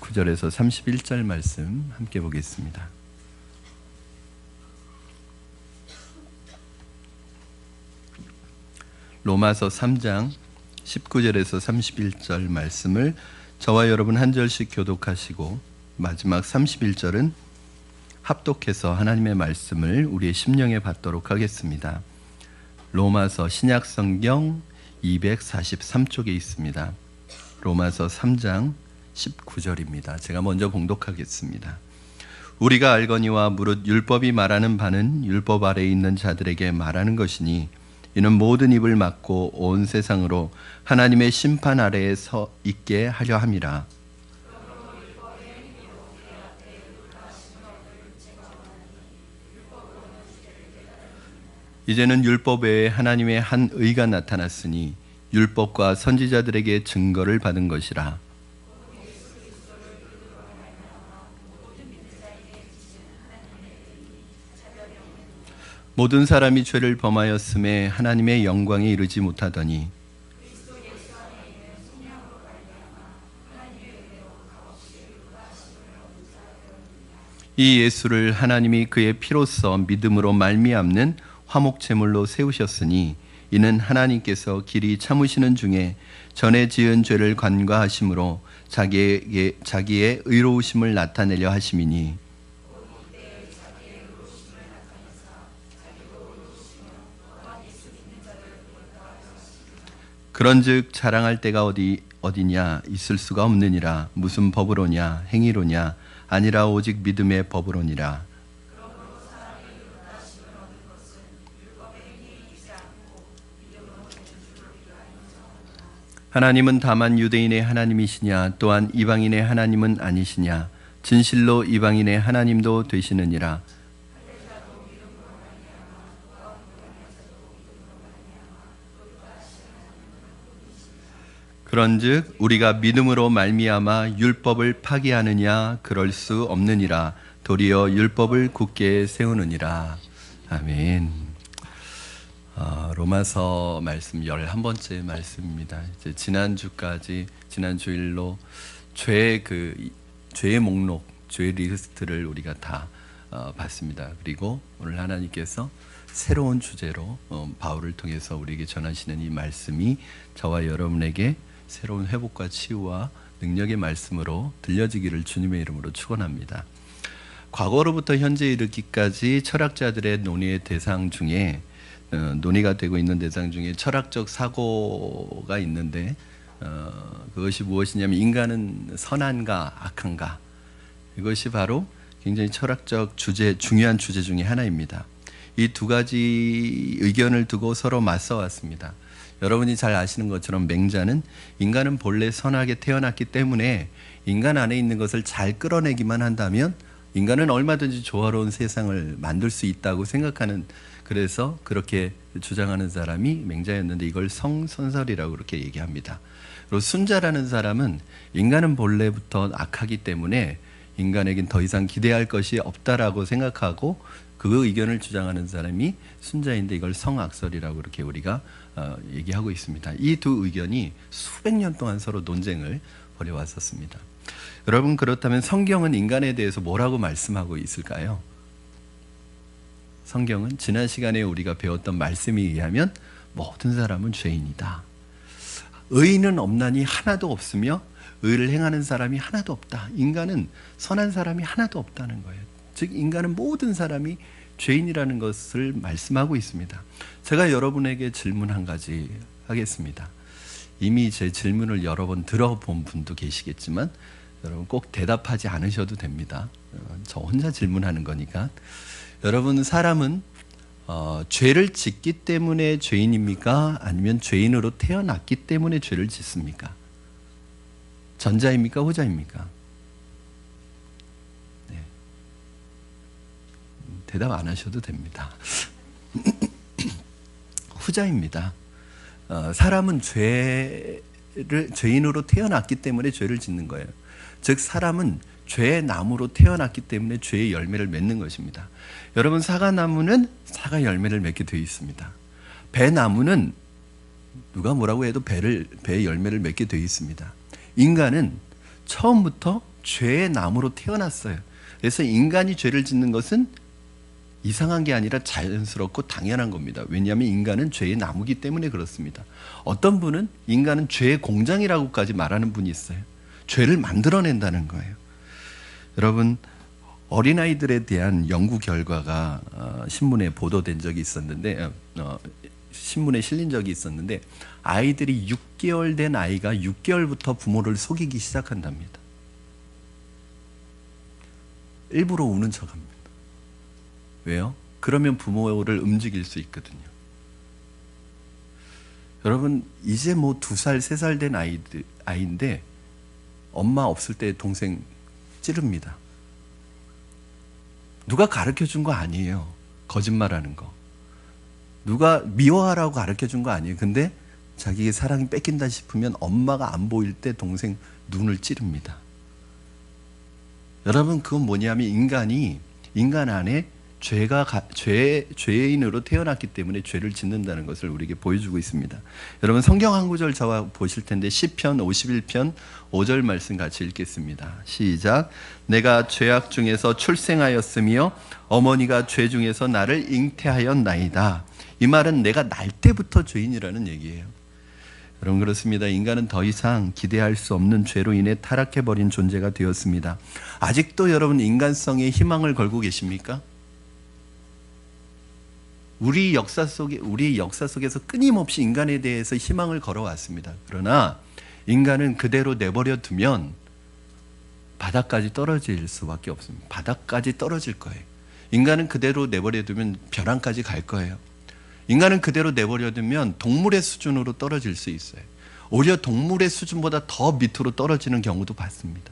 29절에서 31절 말씀 함께 보겠습니다. 로마서 3장 19절에서 31절 말씀을 저와 여러분 한 절씩 교독하시고 마지막 31절은 합독해서 하나님의 말씀을 우리의 심령에 받도록 하겠습니다. 로마서 신약성경 243쪽에 있습니다. 로마서 3장 19절입니다. 제가 먼저 봉독하겠습니다. 우리가 알거니와 무릇 율법이 말하는 바는 율법 아래에 있는 자들에게 말하는 것이니 이는 모든 입을 막고 온 세상으로 하나님의 심판 아래에 서 있게 하려 함이라. 이제는 율법 외에 하나님의 한 의가 나타났으니 율법과 선지자들에게 증거를 받은 것이라. 모든 사람이 죄를 범하였음에 하나님의 영광에 이르지 못하더니 이 예수를 하나님이 그의 피로써 믿음으로 말미암는 화목제물로 세우셨으니 이는 하나님께서 길이 참으시는 중에 전에 지은 죄를 간과하심으로 자기의 의로우심을 나타내려 하심이니 그런즉 자랑할 때가 어디냐 있을 수가 없느니라. 무슨 법으로냐 행위로냐 아니라 오직 믿음의 법으로니라. 하나님은 다만 유대인의 하나님이시냐 또한 이방인의 하나님은 아니시냐. 진실로 이방인의 하나님도 되시느니라. 그런즉 우리가 믿음으로 말미암아 율법을 파기하느냐 그럴 수 없느니라. 도리어 율법을 굳게 세우느니라. 아멘. 로마서 말씀 11번째 말씀입니다. 이제 지난 주일로 죄의 목록, 죄의 리스트를 우리가 다 봤습니다. 그리고 오늘 하나님께서 새로운 주제로 바울을 통해서 우리에게 전하시는 이 말씀이 저와 여러분에게 새로운 회복과 치유와 능력의 말씀으로 들려지기를 주님의 이름으로 축원합니다. 과거로부터 현재 이르기까지 철학자들의 논의의 대상 중에 논의가 되고 있는 대상 중에 철학적 사고가 있는데 그것이 무엇이냐면 인간은 선한가 악한가, 이것이 바로 굉장히 철학적 중요한 주제 중에 하나입니다. 이 두 가지 의견을 두고 서로 맞서왔습니다. 여러분이 잘 아시는 것처럼 맹자는 인간은 본래 선하게 태어났기 때문에 인간 안에 있는 것을 잘 끌어내기만 한다면 인간은 얼마든지 조화로운 세상을 만들 수 있다고 생각하는, 그래서 그렇게 주장하는 사람이 맹자였는데 이걸 성선설이라고 그렇게 얘기합니다. 그리고 순자라는 사람은 인간은 본래부터 악하기 때문에 인간에겐 더 이상 기대할 것이 없다라고 생각하고 그 의견을 주장하는 사람이 순자인데 이걸 성악설이라고 그렇게 우리가 얘기하고 있습니다. 이 두 의견이 수백 년 동안 서로 논쟁을 벌여왔었습니다. 여러분, 그렇다면 성경은 인간에 대해서 뭐라고 말씀하고 있을까요? 성경은 지난 시간에 우리가 배웠던 말씀에 의하면 모든 사람은 죄인이다. 의인은 없나니 하나도 없으며 의를 행하는 사람이 하나도 없다. 인간은 선한 사람이 하나도 없다는 거예요. 즉 인간은 모든 사람이 죄인이라는 것을 말씀하고 있습니다. 제가 여러분에게 질문 한 가지 하겠습니다. 이미 제 질문을 여러 번 들어본 분도 계시겠지만 여러분 꼭 대답하지 않으셔도 됩니다. 저 혼자 질문하는 거니까. 여러분, 사람은 죄를 짓기 때문에 죄인입니까? 아니면 죄인으로 태어났기 때문에 죄를 짓습니까? 전자입니까? 후자입니까? 네. 대답 안 하셔도 됩니다. 후자입니다. 사람은 죄인으로 태어났기 때문에 죄를 짓는 거예요. 즉 사람은 죄의 나무로 태어났기 때문에 죄의 열매를 맺는 것입니다. 여러분, 사과나무는 사과 열매를 맺게 되어 있습니다. 배나무는 누가 뭐라고 해도 배의 열매를 맺게 되어 있습니다. 인간은 처음부터 죄의 나무로 태어났어요. 그래서 인간이 죄를 짓는 것은 이상한 게 아니라 자연스럽고 당연한 겁니다. 왜냐하면 인간은 죄의 나무기 때문에 그렇습니다. 어떤 분은 인간은 죄의 공장이라고까지 말하는 분이 있어요. 죄를 만들어낸다는 거예요. 여러분, 어린아이들에 대한 연구 결과가 신문에 보도된 적이 있었는데, 신문에 실린 적이 있었는데, 아이들이 6개월 된 아이가 6개월부터 부모를 속이기 시작한답니다. 일부러 우는 척합니다. 왜요? 그러면 부모를 움직일 수 있거든요. 여러분, 이제 뭐 2살, 3살 된 아이인데 엄마 없을 때 동생 찌릅니다. 누가 가르쳐 준 거 아니에요. 거짓말하는 거. 누가 미워하라고 가르쳐 준 거 아니에요. 근데 자기의 사랑이 뺏긴다 싶으면 엄마가 안 보일 때 동생 눈을 찌릅니다. 여러분, 그건 뭐냐면 인간 안에 죄인으로 태어났기 때문에 죄를 짓는다는 것을 우리에게 보여주고 있습니다. 여러분, 성경 한 구절 저와 보실 텐데 시편 51편 5절 말씀 같이 읽겠습니다. 시작. 내가 죄악 중에서 출생하였으며 어머니가 죄 중에서 나를 잉태하였나이다. 이 말은 내가 날 때부터 죄인이라는 얘기예요. 여러분, 그렇습니다. 인간은 더 이상 기대할 수 없는 죄로 인해 타락해버린 존재가 되었습니다. 아직도 여러분 인간성에 희망을 걸고 계십니까? 우리 역사 속에서 끊임없이 인간에 대해서 희망을 걸어왔습니다. 그러나 인간은 그대로 내버려 두면 바닥까지 떨어질 수밖에 없습니다. 바닥까지 떨어질 거예요. 인간은 그대로 내버려 두면 벼랑까지 갈 거예요. 인간은 그대로 내버려 두면 동물의 수준으로 떨어질 수 있어요. 오히려 동물의 수준보다 더 밑으로 떨어지는 경우도 봤습니다.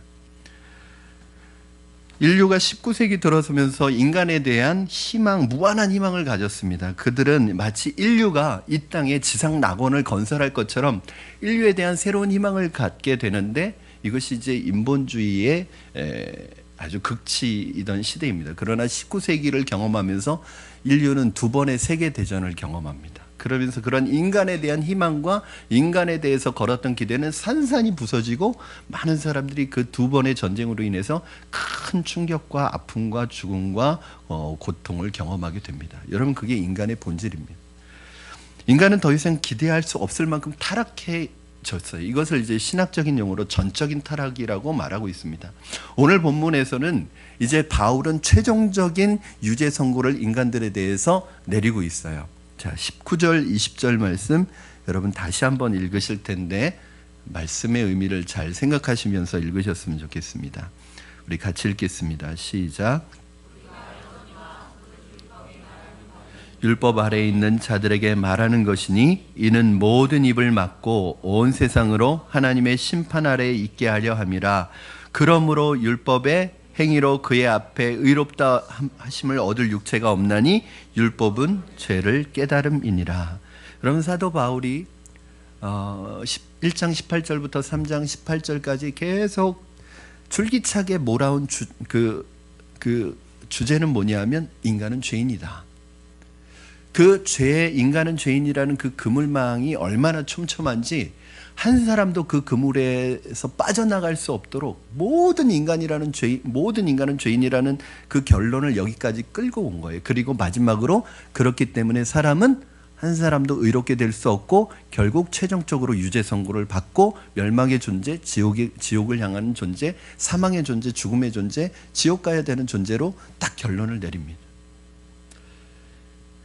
인류가 19세기 들어서면서 인간에 대한 희망, 무한한 희망을 가졌습니다. 그들은 마치 인류가 이 땅에 지상 낙원을 건설할 것처럼 인류에 대한 새로운 희망을 갖게 되는데, 이것이 이제 인본주의의 아주 극치이던 시대입니다. 그러나 19세기를 경험하면서 인류는 2번의 세계대전을 경험합니다. 그러면서 그런 인간에 대한 희망과 인간에 대해서 걸었던 기대는 산산이 부서지고 많은 사람들이 그 2번의 전쟁으로 인해서 큰 충격과 아픔과 죽음과 고통을 경험하게 됩니다. 여러분, 그게 인간의 본질입니다. 인간은 더 이상 기대할 수 없을 만큼 타락해졌어요. 이것을 이제 신학적인 용어로 전적인 타락이라고 말하고 있습니다. 오늘 본문에서는 이제 바울은 최종적인 유죄 선고를 인간들에 대해서 내리고 있어요. 자, 19절, 20절 말씀 여러분 다시 한번 읽으실 텐데 말씀의 의미를 잘 생각하시면서 읽으셨으면 좋겠습니다. 우리 같이 읽겠습니다. 시작. 율법 아래에 있는 자들에게 말하는 것이니 이는 모든 입을 막고 온 세상으로 하나님의 심판 아래에 있게 하려 함이라. 그러므로 율법의 행위로 그의 앞에 의롭다 하심을 얻을 육체가 없나니 율법은 죄를 깨달음이니라. 여러분, 사도 바울이 1장 18절부터 3장 18절까지 계속 줄기차게 몰아온 그 주제는 뭐냐면 인간은 죄인이다. 그 인간은 죄인이라는 그 그물망이 얼마나 촘촘한지 한 사람도 그 그물에서 빠져나갈 수 없도록 모든 인간은 죄인이라는 그 결론을 여기까지 끌고 온 거예요. 그리고 마지막으로 그렇기 때문에 사람은 한 사람도 의롭게 될 수 없고 결국 최종적으로 유죄 선고를 받고 멸망의 존재, 지옥을 향하는 존재, 사망의 존재, 죽음의 존재, 지옥 가야 되는 존재로 딱 결론을 내립니다.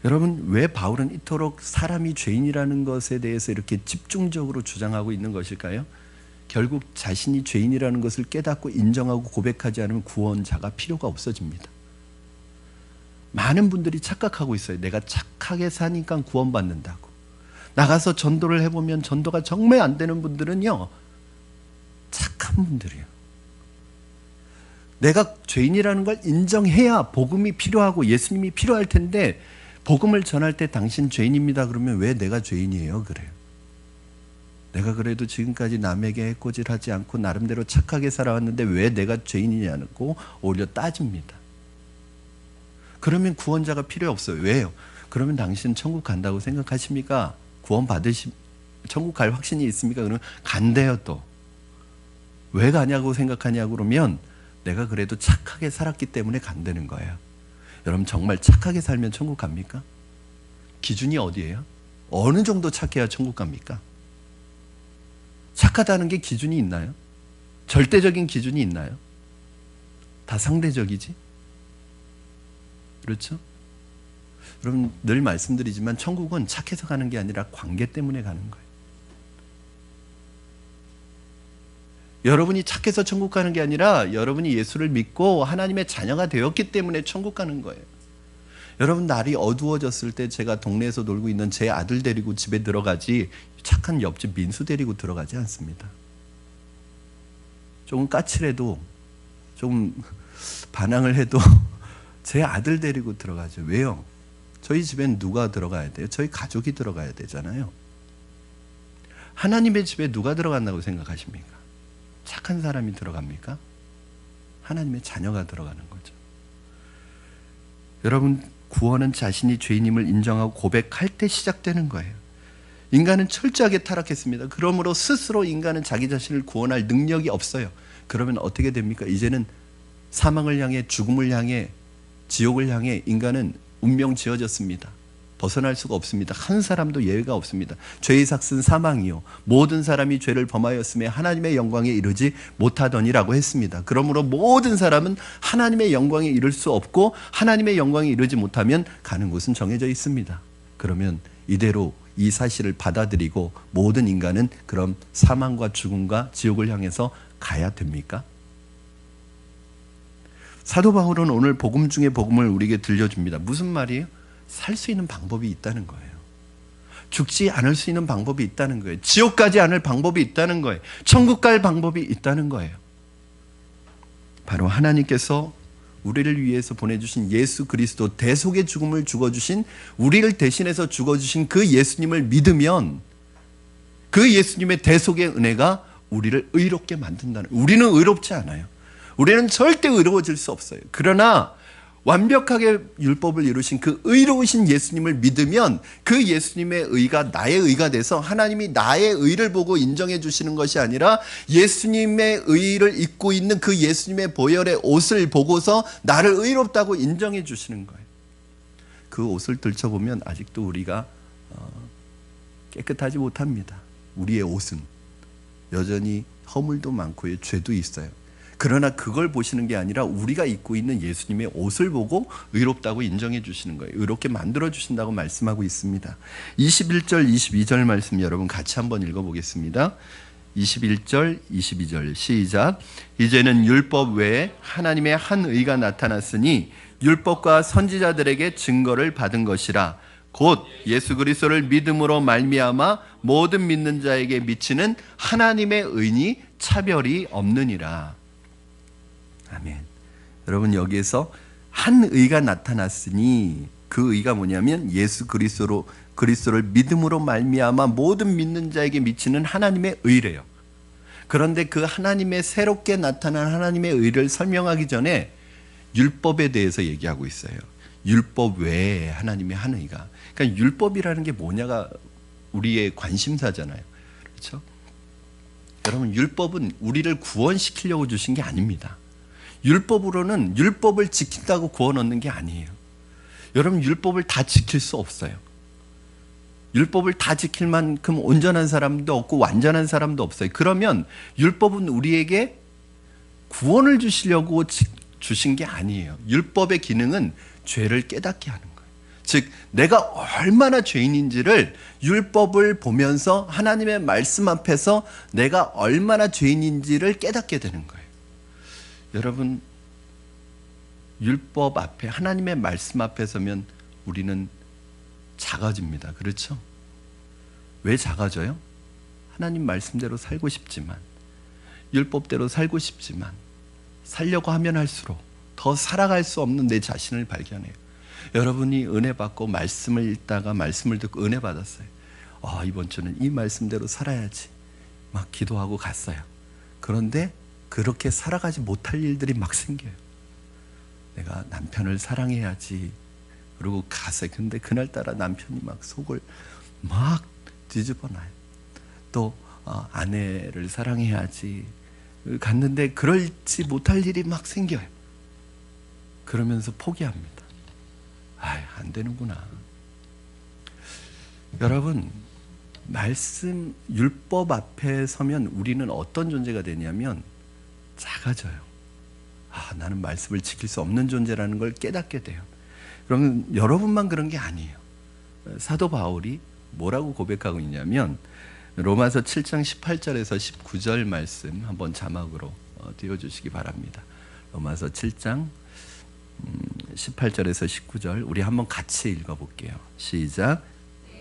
여러분, 왜 바울은 이토록 사람이 죄인이라는 것에 대해서 이렇게 집중적으로 주장하고 있는 것일까요? 결국 자신이 죄인이라는 것을 깨닫고 인정하고 고백하지 않으면 구원자가 필요가 없어집니다. 많은 분들이 착각하고 있어요. 내가 착하게 사니까 구원받는다고. 나가서 전도를 해보면 전도가 정말 안 되는 분들은요, 착한 분들이에요. 내가 죄인이라는 걸 인정해야 복음이 필요하고 예수님이 필요할 텐데, 복음을 전할 때 당신 죄인입니다 그러면 왜 내가 죄인이에요? 그래요. 내가 그래도 지금까지 남에게 해코지하지 않고 나름대로 착하게 살아왔는데 왜 내가 죄인이냐고 오히려 따집니다. 그러면 구원자가 필요 없어요. 왜요? 그러면 당신 천국 간다고 생각하십니까? 천국 갈 확신이 있습니까? 그러면 간대요 또. 왜 가냐고 생각하냐고 그러면 내가 그래도 착하게 살았기 때문에 간다는 거예요. 여러분 정말 착하게 살면 천국 갑니까? 기준이 어디예요? 어느 정도 착해야 천국 갑니까? 착하다는 게 기준이 있나요? 절대적인 기준이 있나요? 다 상대적이지? 그렇죠? 여러분 늘 말씀드리지만 천국은 착해서 가는 게 아니라 관계 때문에 가는 거예요. 여러분이 착해서 천국 가는 게 아니라 여러분이 예수를 믿고 하나님의 자녀가 되었기 때문에 천국 가는 거예요. 여러분 날이 어두워졌을 때 제가 동네에서 놀고 있는 제 아들 데리고 집에 들어가지 착한 옆집 민수 데리고 들어가지 않습니다. 조금 까칠해도 좀 반항을 해도 제 아들 데리고 들어가죠. 왜요? 저희 집엔 누가 들어가야 돼요? 저희 가족이 들어가야 되잖아요. 하나님의 집에 누가 들어간다고 생각하십니까? 착한 사람이 들어갑니까? 하나님의 자녀가 들어가는 거죠. 여러분 구원은 자신이 죄인임을 인정하고 고백할 때 시작되는 거예요. 인간은 철저하게 타락했습니다. 그러므로 스스로 인간은 자기 자신을 구원할 능력이 없어요. 그러면 어떻게 됩니까? 이제는 사망을 향해 죽음을 향해 지옥을 향해 인간은 운명 지어졌습니다. 벗어날 수가 없습니다. 한 사람도 예외가 없습니다. 죄의 삭은 사망이요 모든 사람이 죄를 범하였음에 하나님의 영광에 이르지 못하더니라고 했습니다. 그러므로 모든 사람은 하나님의 영광에 이를 수 없고 하나님의 영광에 이르지 못하면 가는 곳은 정해져 있습니다. 그러면 이대로 이 사실을 받아들이고 모든 인간은 그럼 사망과 죽음과 지옥을 향해서 가야 됩니까? 사도 바울은 오늘 복음 중에 복음을 우리에게 들려줍니다. 무슨 말이에요? 살 수 있는 방법이 있다는 거예요. 죽지 않을 수 있는 방법이 있다는 거예요. 지옥 가지 않을 방법이 있다는 거예요. 천국 갈 방법이 있다는 거예요. 바로 하나님께서 우리를 위해서 보내주신 예수 그리스도 대속의 죽음을 죽어주신 우리를 대신해서 죽어주신 그 예수님을 믿으면 그 예수님의 대속의 은혜가 우리를 의롭게 만든다는 거예요. 우리는 의롭지 않아요. 우리는 절대 의로워질 수 없어요. 그러나 완벽하게 율법을 이루신 그 의로우신 예수님을 믿으면 그 예수님의 의가 나의 의가 돼서 하나님이 나의 의를 보고 인정해 주시는 것이 아니라 예수님의 의를 입고 있는 그 예수님의 보혈의 옷을 보고서 나를 의롭다고 인정해 주시는 거예요. 그 옷을 들춰보면 아직도 우리가 깨끗하지 못합니다. 우리의 옷은 여전히 허물도 많고 죄도 있어요. 그러나 그걸 보시는 게 아니라 우리가 입고 있는 예수님의 옷을 보고 의롭다고 인정해 주시는 거예요. 의롭게 만들어 주신다고 말씀하고 있습니다. 21절 22절 말씀 여러분 같이 한번 읽어보겠습니다. 21절 22절 시작. 이제는 율법 외에 하나님의 한 의가 나타났으니 율법과 선지자들에게 증거를 받은 것이라. 곧 예수 그리스도를 믿음으로 말미암아 모든 믿는 자에게 미치는 하나님의 의니 차별이 없느니라. 아멘. 여러분 여기에서 한 의가 나타났으니 그 의가 뭐냐면 예수 그리스도를 믿음으로 말미암아 모든 믿는 자에게 미치는 하나님의 의래요. 그런데 그 하나님의 새롭게 나타난 하나님의 의를 설명하기 전에 율법에 대해서 얘기하고 있어요. 율법 외에 하나님의 한 의가. 그러니까 율법이라는 게 뭐냐가 우리의 관심사잖아요. 그렇죠? 여러분 율법은 우리를 구원시키려고 주신 게 아닙니다. 율법으로는 율법을 지킨다고 구원 얻는 게 아니에요. 여러분 율법을 다 지킬 수 없어요. 율법을 다 지킬 만큼 온전한 사람도 없고 완전한 사람도 없어요. 그러면 율법은 우리에게 구원을 주시려고 주신 게 아니에요. 율법의 기능은 죄를 깨닫게 하는 거예요. 즉 내가 얼마나 죄인인지를 율법을 보면서 하나님의 말씀 앞에서 내가 얼마나 죄인인지를 깨닫게 되는 거예요. 여러분 율법 앞에 하나님의 말씀 앞에 서면 우리는 작아집니다. 그렇죠? 왜 작아져요? 하나님 말씀대로 살고 싶지만 율법대로 살고 싶지만 살려고 하면 할수록 더 살아갈 수 없는 내 자신을 발견해요. 여러분이 은혜 받고 말씀을 읽다가 말씀을 듣고 은혜 받았어요. 이번 주는 이 말씀대로 살아야지 막 기도하고 갔어요. 그런데 그렇게 살아가지 못할 일들이 막 생겨요. 내가 남편을 사랑해야지. 그리고 갔어요. 근데 그날따라 남편이 막 속을 막 뒤집어놔요. 또 아내를 사랑해야지. 갔는데 그럴지 못할 일이 막 생겨요. 그러면서 포기합니다. 안 되는구나. 여러분, 말씀, 율법 앞에 서면 우리는 어떤 존재가 되냐면 작아져요. 나는 말씀을 지킬 수 없는 존재라는 걸 깨닫게 돼요. 그러면 여러분만 그런 게 아니에요. 사도 바울이 뭐라고 고백하고 있냐면 로마서 7장 18절에서 19절 말씀 한번 자막으로 띄워주시기 바랍니다. 로마서 7장 18절에서 19절 우리 한번 같이 읽어볼게요. 시작.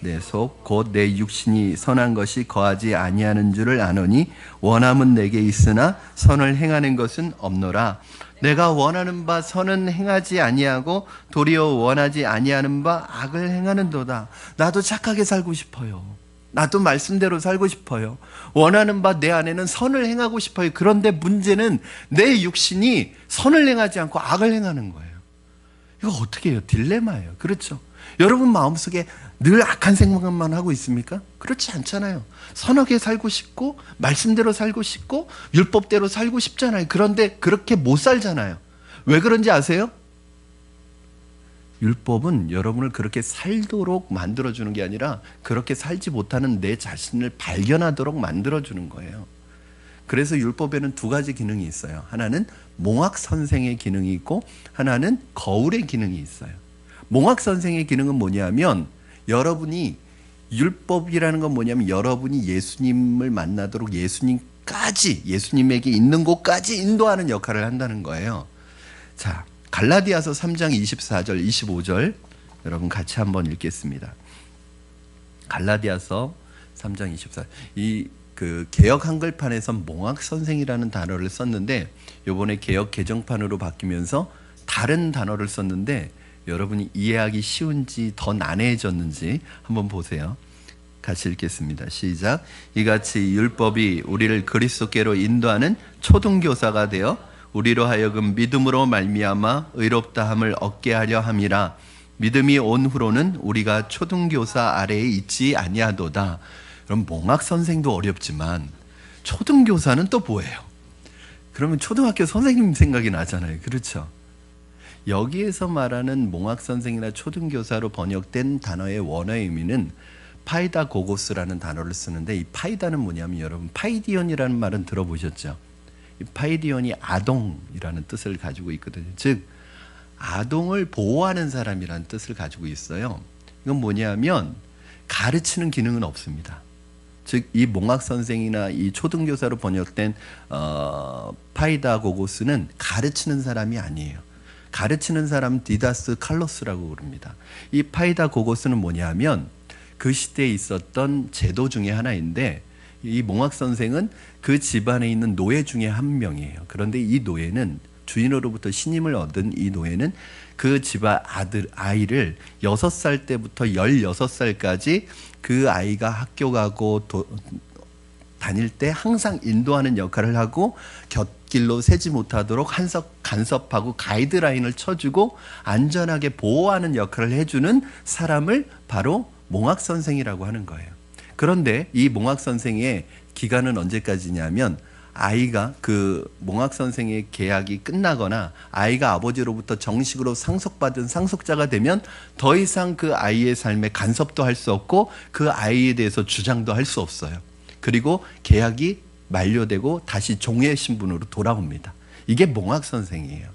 내 속 곧 내 육신이 선한 것이 거하지 아니하는 줄을 아노니 원함은 내게 있으나 선을 행하는 것은 없노라. 내가 원하는 바 선은 행하지 아니하고 도리어 원하지 아니하는 바 악을 행하는도다. 나도 착하게 살고 싶어요. 나도 말씀대로 살고 싶어요. 원하는 바 내 안에는 선을 행하고 싶어요. 그런데 문제는 내 육신이 선을 행하지 않고 악을 행하는 거예요. 이거 어떻게 해요? 딜레마예요. 그렇죠? 여러분 마음속에 늘 악한 생각만 하고 있습니까? 그렇지 않잖아요. 선하게 살고 싶고 말씀대로 살고 싶고 율법대로 살고 싶잖아요. 그런데 그렇게 못 살잖아요. 왜 그런지 아세요? 율법은 여러분을 그렇게 살도록 만들어주는 게 아니라 그렇게 살지 못하는 내 자신을 발견하도록 만들어주는 거예요. 그래서 율법에는 두 가지 기능이 있어요. 하나는 몽학선생의 기능이 있고 하나는 거울의 기능이 있어요. 몽학선생의 기능은 뭐냐면 여러분이 율법이라는 건 뭐냐면 여러분이 예수님을 만나도록 예수님에게 있는 곳까지 인도하는 역할을 한다는 거예요. 자, 갈라디아서 3장 24절 25절 여러분 같이 한번 읽겠습니다. 갈라디아서 3장 24절 그 개역 한글판에서 몽학선생이라는 단어를 썼는데 이번에 개역 개정판으로 바뀌면서 다른 단어를 썼는데 여러분이 이해하기 쉬운지 더 난해해졌는지 한번 보세요. 같이 읽겠습니다. 시작. 이같이 율법이 우리를 그리스도께로 인도하는 초등교사가 되어 우리로 하여금 믿음으로 말미암아 의롭다함을 얻게 하려 함이라. 믿음이 온 후로는 우리가 초등교사 아래에 있지 아니하도다. 그럼 몽학선생도 어렵지만 초등교사는 또 뭐예요? 그러면 초등학교 선생님 생각이 나잖아요. 그렇죠? 여기에서 말하는 몽학선생이나 초등교사로 번역된 단어의 원어의 의미는 파이다고고스라는 단어를 쓰는데 이 파이다는 뭐냐면 여러분 파이디온이라는 말은 들어보셨죠? 이 파이디온이 아동이라는 뜻을 가지고 있거든요. 즉 아동을 보호하는 사람이라는 뜻을 가지고 있어요. 이건 뭐냐면 가르치는 기능은 없습니다. 즉 이 몽학선생이나 이 초등교사로 번역된 파이다고고스는 가르치는 사람이 아니에요. 가르치는 사람 디다스 칼로스라고 그럽니다. 이 파이다고고스는 뭐냐면 그 시대에 있었던 제도 중에 하나인데 이 몽학선생은 그 집안에 있는 노예 중에 한 명이에요. 그런데 이 노예는 주인으로부터 신임을 얻은 이 노예는 그 집안 아이를 6살 때부터 16살까지 그 아이가 학교 가고 다닐 때 항상 인도하는 역할을 하고 곁길로 새지 못하도록 간섭하고 가이드라인을 쳐주고 안전하게 보호하는 역할을 해주는 사람을 바로 몽학선생이라고 하는 거예요. 그런데 이 몽학선생의 기간은 언제까지냐면 아이가 그 몽학선생의 계약이 끝나거나 아이가 아버지로부터 정식으로 상속받은 상속자가 되면 더 이상 그 아이의 삶에 간섭도 할 수 없고 그 아이에 대해서 주장도 할 수 없어요. 그리고 계약이 만료되고 다시 종의 신분으로 돌아옵니다. 이게 몽학선생이에요.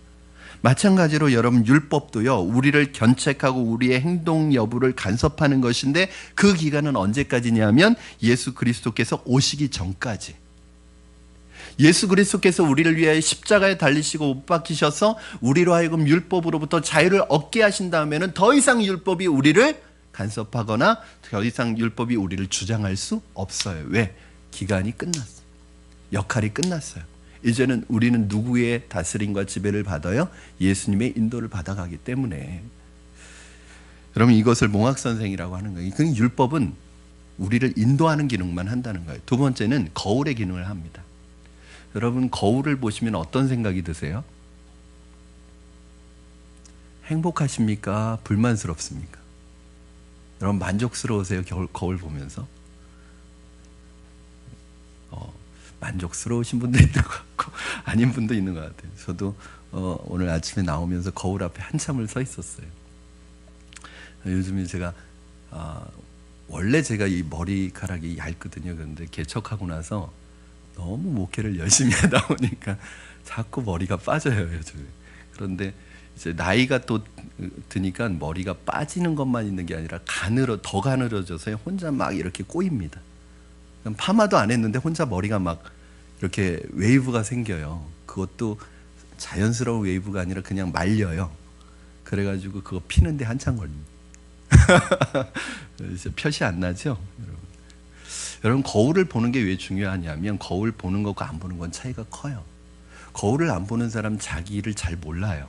마찬가지로 여러분 율법도요 우리를 견책하고 우리의 행동 여부를 간섭하는 것인데 그 기간은 언제까지냐면 예수 그리스도께서 오시기 전까지. 예수 그리스도께서 우리를 위해 십자가에 달리시고 못 박히셔서 우리로 하여금 율법으로부터 자유를 얻게 하신 다음에는 더 이상 율법이 우리를 간섭하거나 더 이상 율법이 우리를 주장할 수 없어요. 왜? 기간이 끝났어요. 역할이 끝났어요. 이제는 우리는 누구의 다스림과 지배를 받아요? 예수님의 인도를 받아가기 때문에. 여러분 이것을 몽학선생이라고 하는 거예요. 그 율법은 우리를 인도하는 기능만 한다는 거예요. 두 번째는 거울의 기능을 합니다. 여러분 거울을 보시면 어떤 생각이 드세요? 행복하십니까? 불만스럽습니까? 여러분 만족스러우세요? 거울 보면서? 만족스러우신 분도 있는 것 같고 아닌 분도 있는 것 같아요. 저도 오늘 아침에 나오면서 거울 앞에 한참을 서 있었어요. 요즘에 제가 원래 제가 이 머리카락이 얇거든요. 그런데 개척하고 나서 너무 목회를 열심히 하다 보니까 자꾸 머리가 빠져요, 요즘에. 그런데 이제 나이가 또 드니까 머리가 빠지는 것만 있는 게 아니라 더 가늘어져서 혼자 막 이렇게 꼬입니다. 파마도 안 했는데 혼자 머리가 막 이렇게 웨이브가 생겨요. 그것도 자연스러운 웨이브가 아니라 그냥 말려요. 그래가지고 그거 피는데 한참 걸립니다. 펴시 안 나죠, 여러분? 여러분, 거울을 보는 게 왜 중요하냐면 거울 보는 것과 안 보는 건 차이가 커요. 거울을 안 보는 사람 자기를 잘 몰라요.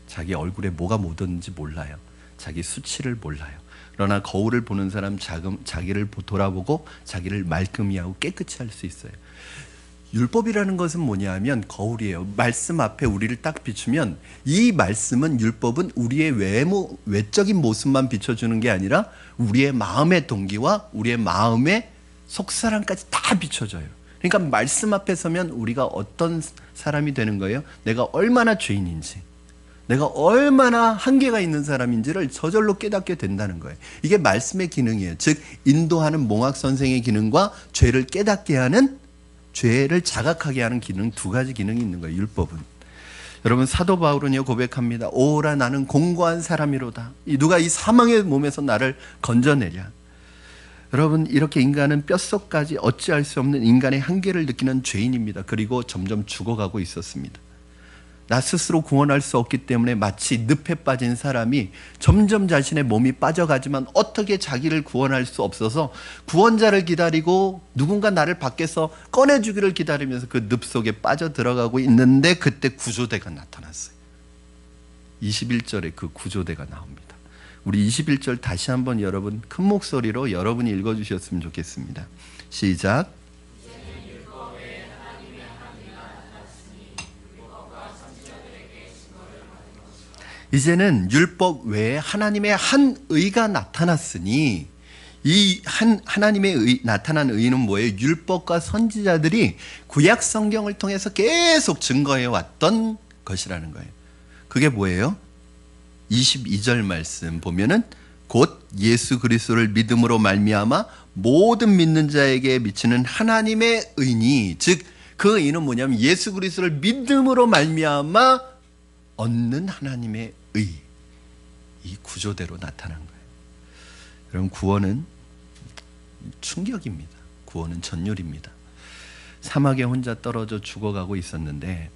자기 얼굴에 뭐가 묻었는지 몰라요. 자기 수치를 몰라요. 그러나 거울을 보는 사람 자기를 돌아보고 자기를 말끔히 하고 깨끗이 할 수 있어요. 율법이라는 것은 뭐냐면 거울이에요. 말씀 앞에 우리를 딱 비추면 이 말씀은, 율법은 우리의 외적인 모습만 비춰주는 게 아니라 우리의 마음의 동기와 우리의 마음의 속사람까지 다 비춰줘요. 그러니까 말씀 앞에 서면 우리가 어떤 사람이 되는 거예요? 내가 얼마나 죄인인지, 내가 얼마나 한계가 있는 사람인지를 저절로 깨닫게 된다는 거예요. 이게 말씀의 기능이에요. 즉 인도하는 몽학 선생의 기능과 죄를 깨닫게 하는, 죄를 자각하게 하는 기능, 두 가지 기능이 있는 거예요, 율법은. 여러분, 사도 바울은요 고백합니다. 오라 나는 공고한 사람이로다. 누가 이 사망의 몸에서 나를 건져내랴. 여러분, 이렇게 인간은 뼛속까지 어찌할 수 없는 인간의 한계를 느끼는 죄인입니다. 그리고 점점 죽어가고 있었습니다. 나 스스로 구원할 수 없기 때문에 마치 늪에 빠진 사람이 점점 자신의 몸이 빠져가지만 어떻게 자기를 구원할 수 없어서 구원자를 기다리고 누군가 나를 밖에서 꺼내주기를 기다리면서 그 늪 속에 빠져 들어가고 있는데, 그때 구조대가 나타났어요. 21절에 그 구조대가 나옵니다. 우리 21절 다시 한번 여러분 큰 목소리로 여러분이 읽어주셨으면 좋겠습니다. 시작. 이제는 율법 외에 하나님의 한 의가 나타났으니, 이 하나님의 나타난 의는 뭐예요? 율법과 선지자들이 구약 성경을 통해서 계속 증거해 왔던 것이라는 거예요. 그게 뭐예요? 22절 말씀 보면은 곧 예수 그리스도를 믿음으로 말미암아 모든 믿는 자에게 미치는 하나님의 의니, 즉 그 의는 뭐냐면 예수 그리스도를 믿음으로 말미암아 얻는 하나님의 의, 이 구조대로 나타난 거예요. 여러분, 구원은 충격입니다. 구원은 전율입니다. 사막에 혼자 떨어져 죽어가고 있었는데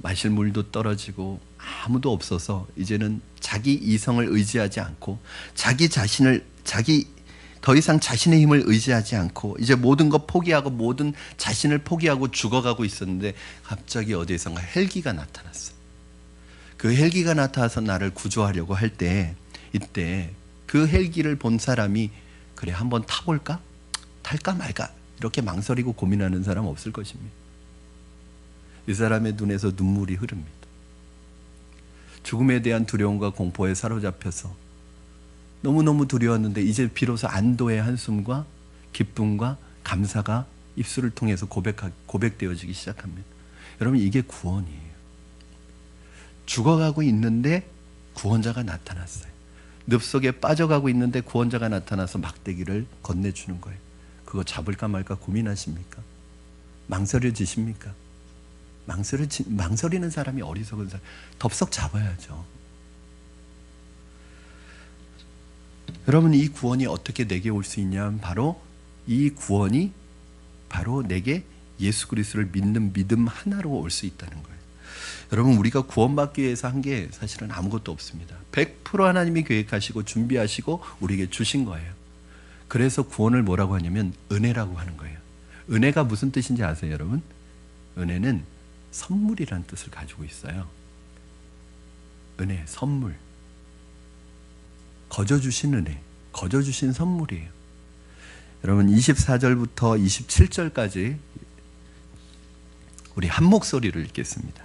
마실 물도 떨어지고 아무도 없어서 이제는 자기 이성을 의지하지 않고 더 이상 자신의 힘을 의지하지 않고 이제 모든 것 포기하고 모든 자신을 포기하고 죽어가고 있었는데 갑자기 어디에선가 헬기가 나타났어요. 그 헬기가 나타나서 나를 구조하려고 할 때, 이때 그 헬기를 본 사람이 그래 한번 타볼까? 탈까 말까? 이렇게 망설이고 고민하는 사람 없을 것입니다. 이 사람의 눈에서 눈물이 흐릅니다. 죽음에 대한 두려움과 공포에 사로잡혀서 너무너무 두려웠는데 이제 비로소 안도의 한숨과 기쁨과 감사가 입술을 통해서 고백되어지기 시작합니다. 여러분, 이게 구원이에요. 죽어가고 있는데 구원자가 나타났어요. 늪 속에 빠져가고 있는데 구원자가 나타나서 막대기를 건네주는 거예요. 그거 잡을까 말까 고민하십니까? 망설여지십니까? 망설이는 사람이 어리석은 사람, 덥석 잡아야죠. 여러분, 이 구원이 어떻게 내게 올 수 있냐면 바로 이 구원이 바로 내게 예수 그리스도를 믿는 믿음 하나로 올 수 있다는 거예요. 여러분, 우리가 구원받기 위해서 한 게 사실은 아무것도 없습니다. 100% 하나님이 계획하시고 준비하시고 우리에게 주신 거예요. 그래서 구원을 뭐라고 하냐면 은혜라고 하는 거예요. 은혜가 무슨 뜻인지 아세요, 여러분? 은혜는 선물이라는 뜻을 가지고 있어요. 은혜, 선물. 거저 주신 은혜, 거저 주신 선물이에요. 여러분, 24절부터 27절까지 우리 한 목소리를 읽겠습니다.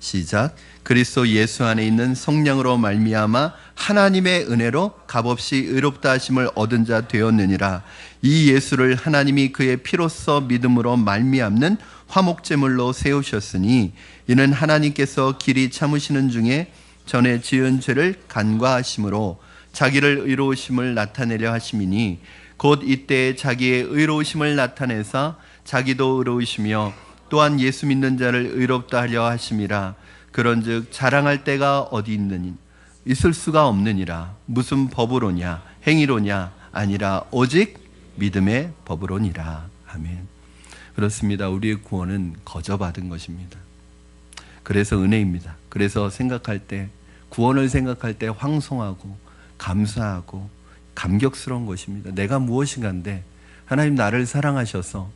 시작. 그리스도 예수 안에 있는 성령으로 말미암아 하나님의 은혜로 값없이 의롭다 하심을 얻은 자 되었느니라. 이 예수를 하나님이 그의 피로써 믿음으로 말미암는 화목제물로 세우셨으니 이는 하나님께서 길이 참으시는 중에 전에 지은 죄를 간과하심으로 자기를 의로우심을 나타내려 하심이니 곧 이때 자기의 의로우심을 나타내사 자기도 의로우시며 또한 예수 믿는 자를 의롭다 하려 하심이라. 그런즉 자랑할 때가 어디 있느니 있을 수가 없느니라. 무슨 법으로냐 행위로냐 아니라 오직 믿음의 법으로니라. 아멘. 그렇습니다. 우리의 구원은 거저 받은 것입니다. 그래서 은혜입니다. 그래서 생각할 때, 구원을 생각할 때 황송하고 감사하고 감격스러운 것입니다. 내가 무엇인가인데 하나님 나를 사랑하셔서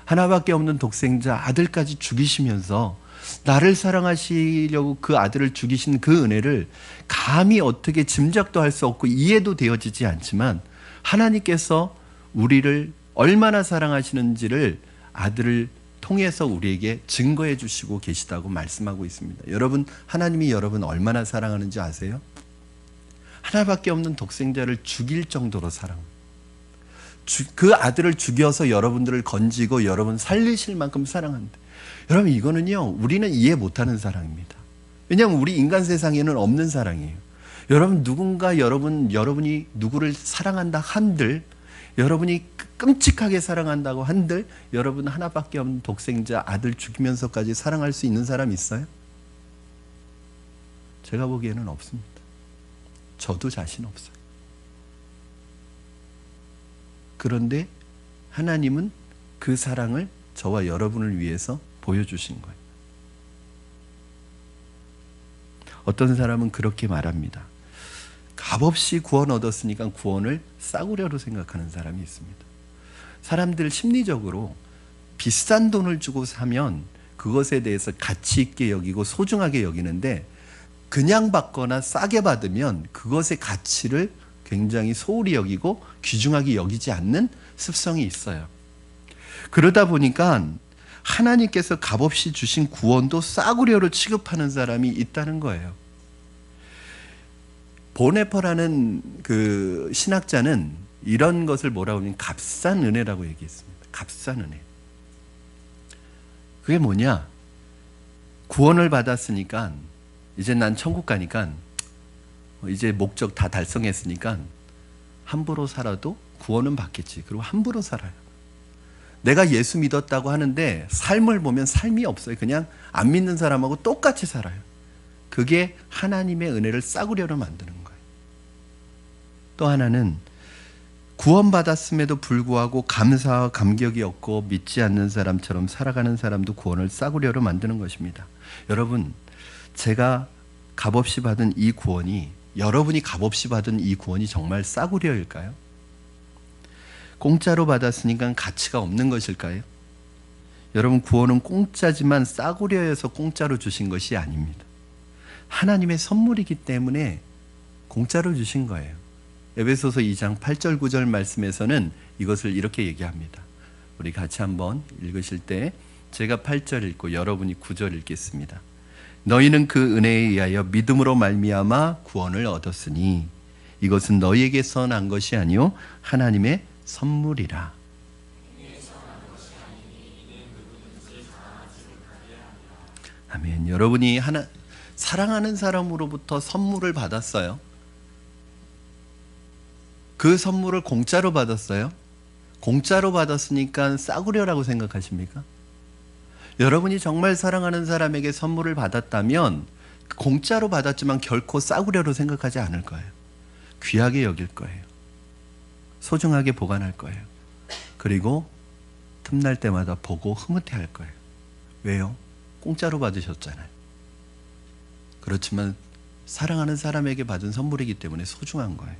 하나밖에 없는 독생자 아들까지 죽이시면서 나를 사랑하시려고 그 아들을 죽이신 그 은혜를 감히 어떻게 짐작도 할 수 없고 이해도 되어지지 않지만 하나님께서 우리를 얼마나 사랑하시는지를 아들을 통해서 우리에게 증거해 주시고 계시다고 말씀하고 있습니다. 여러분, 하나님이 여러분 얼마나 사랑하는지 아세요? 하나밖에 없는 독생자를 죽일 정도로 사랑합니다. 그 아들을 죽여서 여러분들을 건지고 여러분 살리실 만큼 사랑한다. 여러분, 이거는요 우리는 이해 못하는 사랑입니다. 왜냐하면 우리 인간 세상에는 없는 사랑이에요. 여러분, 누군가 여러분이 누구를 사랑한다 한들, 여러분이 끔찍하게 사랑한다고 한들 여러분 하나밖에 없는 독생자 아들 죽이면서까지 사랑할 수 있는 사람 있어요? 제가 보기에는 없습니다. 저도 자신 없어요. 그런데 하나님은 그 사랑을 저와 여러분을 위해서 보여주신 거예요. 어떤 사람은 그렇게 말합니다. 값없이 구원 얻었으니까 구원을 싸구려로 생각하는 사람이 있습니다. 사람들 심리적으로 비싼 돈을 주고 사면 그것에 대해서 가치 있게 여기고 소중하게 여기는데 그냥 받거나 싸게 받으면 그것의 가치를 굉장히 소홀히 여기고 귀중하게 여기지 않는 습성이 있어요. 그러다 보니까 하나님께서 값없이 주신 구원도 싸구려로 취급하는 사람이 있다는 거예요. 보네퍼라는 그 신학자는 이런 것을 뭐라고 하냐면 값싼 은혜라고 얘기했습니다. 값싼 은혜. 그게 뭐냐? 구원을 받았으니까 이제 난 천국 가니까 이제 목적 다 달성했으니까 함부로 살아도 구원은 받겠지. 그리고 함부로 살아요. 내가 예수 믿었다고 하는데 삶을 보면 삶이 없어요. 그냥 안 믿는 사람하고 똑같이 살아요. 그게 하나님의 은혜를 싸구려로 만드는 거예요. 또 하나는 구원받았음에도 불구하고 감사와 감격이 없고 믿지 않는 사람처럼 살아가는 사람도 구원을 싸구려로 만드는 것입니다. 여러분, 제가 값없이 받은 이 구원이, 여러분이 값없이 받은 이 구원이 정말 싸구려일까요? 공짜로 받았으니까 가치가 없는 것일까요? 여러분, 구원은 공짜지만 싸구려여서 공짜로 주신 것이 아닙니다. 하나님의 선물이기 때문에 공짜로 주신 거예요. 에베소서 2장 8절 9절 말씀에서는 이것을 이렇게 얘기합니다. 우리 같이 한번 읽으실 때 제가 8절 읽고 여러분이 9절 읽겠습니다. 너희는 그 은혜에 의하여 믿음으로 말미암아 구원을 얻었으니 이것은 너희에게서 난 것이 아니요 하나님의 선물이라. 아멘. 여러분이 사랑하는 사람으로부터 선물을 받았어요. 그 선물을 공짜로 받았어요. 공짜로 받았으니까 싸구려라고 생각하십니까? 여러분이 정말 사랑하는 사람에게 선물을 받았다면 공짜로 받았지만 결코 싸구려로 생각하지 않을 거예요. 귀하게 여길 거예요. 소중하게 보관할 거예요. 그리고 틈날 때마다 보고 흐뭇해할 거예요. 왜요? 공짜로 받으셨잖아요. 그렇지만 사랑하는 사람에게 받은 선물이기 때문에 소중한 거예요.